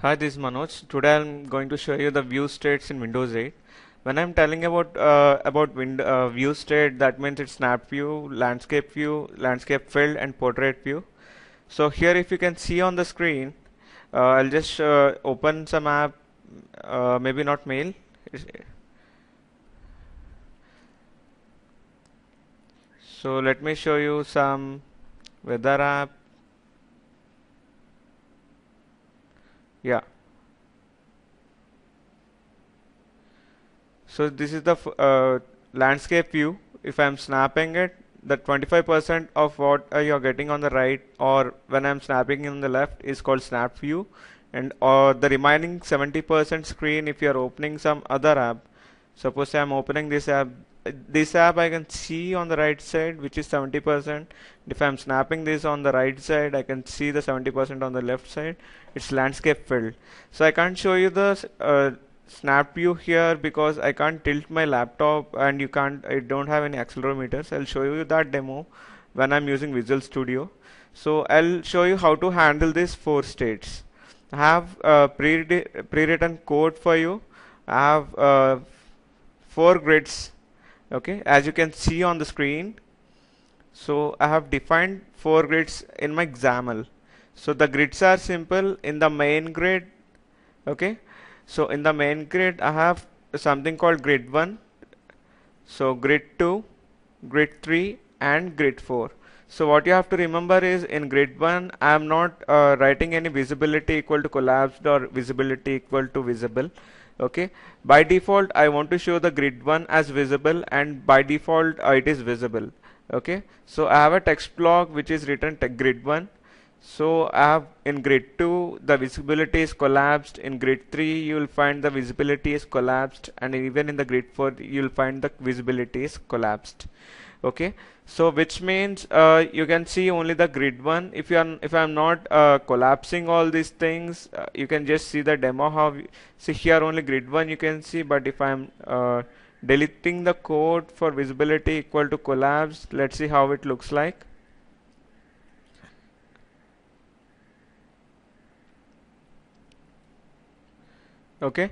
Hi, this is Manoj. Today I'm going to show you the view states in Windows 8. When I'm telling about view state, that means it's snap view, landscape filled, and portrait view. So here, if you can see on the screen, I'll just open some app, maybe not mail. So let me show you some weather app. Yeah. So this is the landscape view. If I'm snapping it, the 25% of what you're getting on the right, or when I'm snapping in the left, is called snap view, and or the remaining 70% screen, if you're opening some other app, suppose I'm opening this app I can see on the right side, which is 70%. If I'm snapping this on the right side, I can see the 70% on the left side. It's landscape filled. So I can't show you the snap view here because I can't tilt my laptop, and I don't have any accelerometers. I'll show you that demo when I'm using Visual Studio. So I'll show you how to handle these four states. I have pre-written code for you. I have four grids, okay, as you can see on the screen. So I have defined four grids in my XAML. So the grids are simple. In the main grid, okay, so in the main grid I have something called grid 1, so grid 2, grid 3, and grid 4. So what you have to remember is, in grid 1 I am not writing any visibility equal to collapsed or visibility equal to visible. Okay, by default I want to show the grid 1 as visible, and by default it is visible. Okay, so I have a text block which is written grid 1. So I have in grid 2 the visibility is collapsed, in grid 3 you will find the visibility is collapsed, and even in the grid 4 you will find the visibility is collapsed. Okay, so which means you can see only the grid 1. If I'm not collapsing all these things, you can just see the demo how see here only grid 1 you can see, but if I'm deleting the code for visibility equal to collapse, let's see how it looks like. Okay,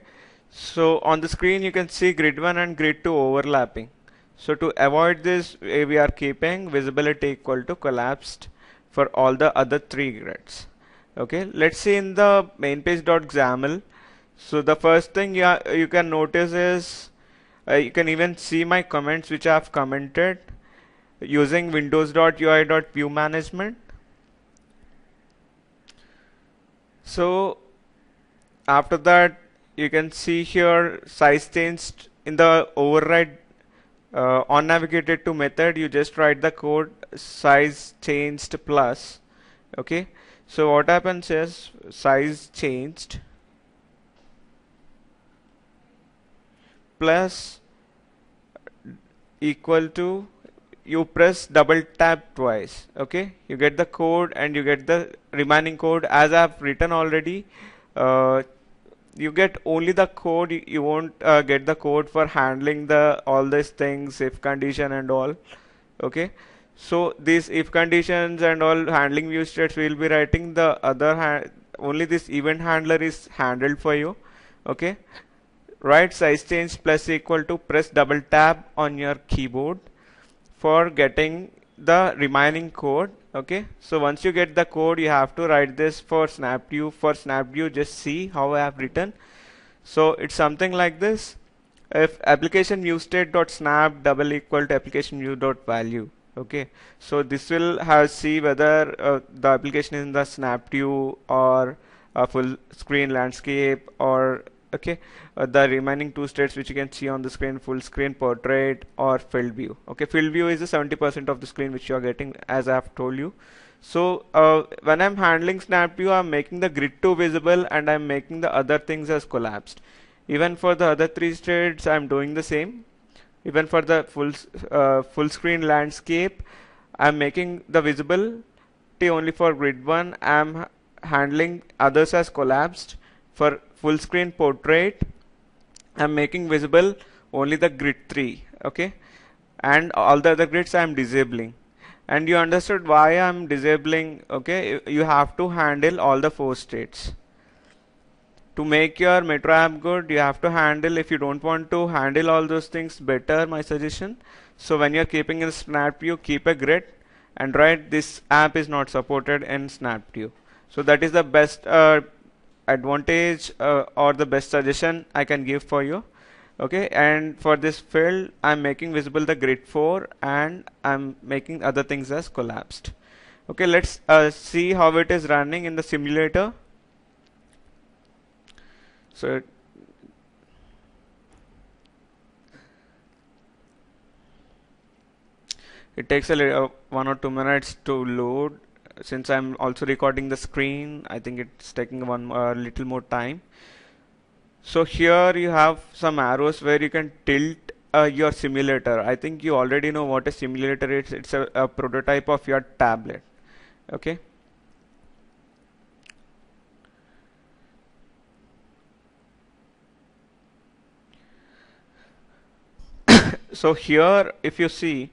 so on the screen you can see grid 1 and grid 2 overlapping. So to avoid this, we are keeping visibility equal to collapsed for all the other three grids. Okay, let's see in the main page.xaml. So the first thing you can notice is you can even see my comments which I have commented using windows.ui.viewManagement. So after that, you can see here size changed in the override on navigated to method. You just write the code size changed plus. Okay, so what happens is size changed plus equal to, you press double tap twice. Okay, you get the code and you get the remaining code as I have written already. You get only the code, you won't get the code for handling the all these things, if condition and all. Okay, so these if conditions and all handling view states we will be writing, the other only this event handler is handled for you. Okay, write size change plus equal to, press double tap on your keyboard for getting the remaining code. Okay, so once you get the code, you have to write this for SnapView. For SnapView, just see how I have written. So it's something like this: if application view state dot snap double equal to application view dot value. Okay, so this will have see whether the application is in the SnapView or a full screen landscape, or okay, the remaining two states which you can see on the screen, full screen, portrait, or filled view. Okay, filled view is the 70% of the screen which you are getting, as I have told you. So when I'm handling snap view, I'm making the grid 2 visible and I'm making the other things as collapsed. Even for the other three states I'm doing the same. Even for the full screen landscape, I'm making the visibility only for grid 1. I'm handling others as collapsed. For full screen portrait, I'm making visible only the grid 3. Okay, and all the other grids I'm disabling. And you understood why I'm disabling. Okay, you have to handle all the four states. To make your Metro app good, you have to handle, if you don't want to handle all those things better, my suggestion, so when you're keeping in Snap View, keep a grid. Android, this app is not supported in Snap View. So that is the best advantage or the best suggestion I can give for you. Okay, and for this field, I'm making visible the grid 4 and I'm making other things as collapsed. Okay, let's see how it is running in the simulator. So it takes a 1 or 2 minutes to load. Since I'm also recording the screen, I think it's taking one little more time. So here you have some arrows where you can tilt your simulator. I think you already know what a simulator is. It's a prototype of your tablet. Okay. So here, if you see,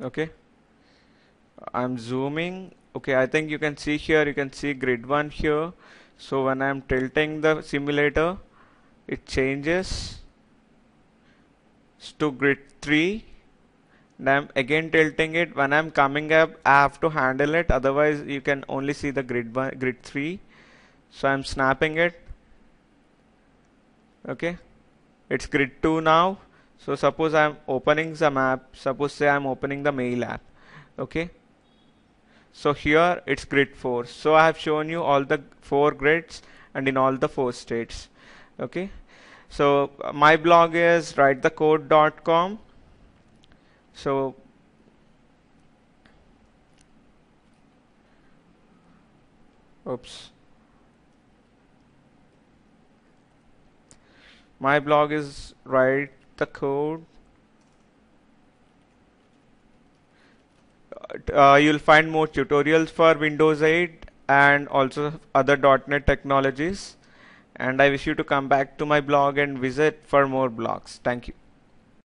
okay, I'm zooming. Okay, I think you can see here, you can see grid 1 here. So when I'm tilting the simulator, it changes to grid 3. And I'm again tilting it. When I'm coming up, I have to handle it, otherwise you can only see the grid 3. So I'm snapping it. Okay, it's grid 2 now. So suppose I'm opening some app, suppose say I'm opening the mail app. Okay, so here it's grid 4. So I have shown you all the 4 grids and in all the 4 states. Okay, so my blog is writethecode.com. So oops, my blog is write the code. You'll find more tutorials for Windows 8 and also other .NET technologies, and I wish you to come back to my blog and visit for more blogs. Thank you.